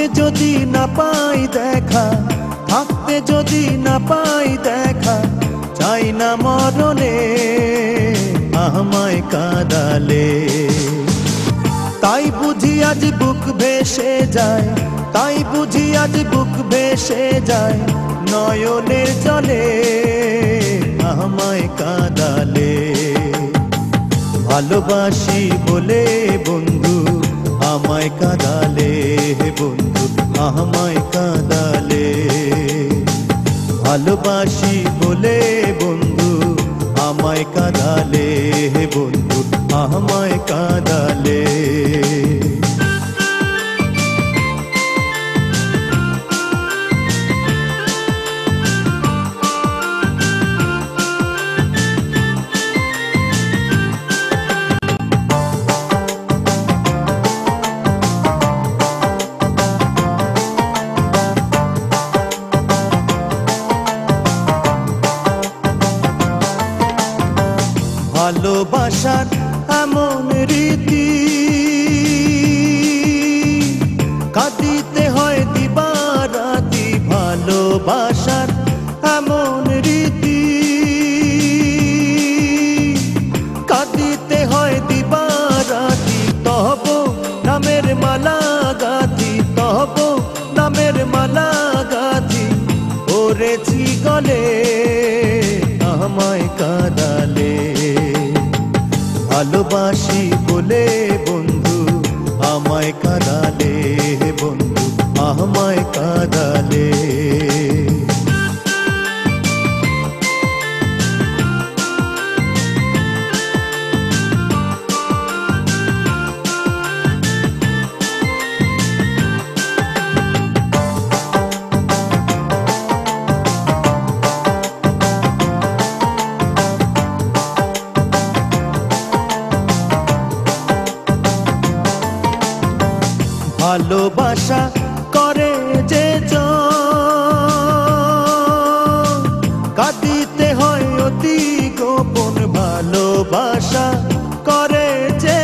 থাকতে যদি না পাই দেখা, থাকতে যদি না পাই দেখা, চাই না মরণে আমায় কাঁদালে। তাই বুঝি আজ বুক ভেসে যায়, তাই বুঝি আজ বুক ভেসে যায়, নয়নের জলে আমায় কাঁদালে। ভালোবাসি বলে বন্ধু আমায় কাঁদালে, বন্ধু আমায় কাঁদালে। ভালোবাসি বলে বন্ধু আমায় কাঁদালে, বন্ধু আমায় কাঁদালে। ভালোবাসার এমন রীতি, কাঁদিতে হয় দিবারাতি। ভালোবাসার এমন রীতি, কাঁদিতে হয় দিবারাতি। তব নামের মালা গাঁথি, তব নামের মালা গাঁথি, পরেছি গলে আমায় কাঁদালে। ভালোবাসি বলে বন্ধু আমায় কাঁদালে, বন্ধু আমায় কাঁদালে। ভালোবাসা করে যে কাঁদিতে হয় অতি গোপন। ভালোবাসা করে যে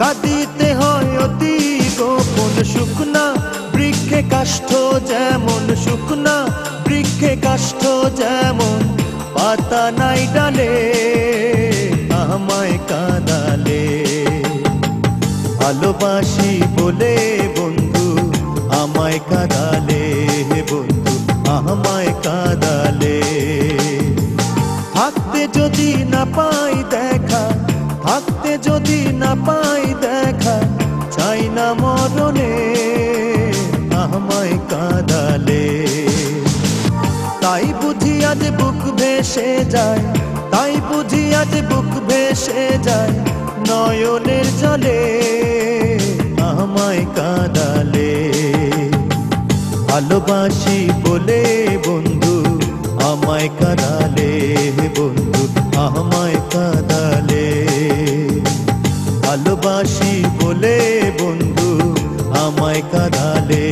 কাঁদিতে হয় অতি গোপন। শুকনা বৃক্ষে কাষ্ঠ যেমন, শুকনা বৃক্ষে কাষ্ঠ যেমন, পাতা নাই ডালে আমায় কাঁদালে। ভালোবাসি বলে বন্ধু আমায় কাঁদালে, বন্ধু আমায় কাঁদালে। থাকতে যদি না পাই দেখা, থাকতে যদি না পাই দেখা, চাই না মরণে আমায় কাঁদালে। তাই বুঝি আজ বুক ভেসে যায়, তাই বুঝি আজ বুক ভেসে যায়, নয়নের জলে আমায় কাঁদালে। ভালোবাসি বলে বন্ধু আমায় কাঁদালে, বন্ধু আমায় কাঁদালে। ভালোবাসি বলে বন্ধু আমায় কাঁদালে।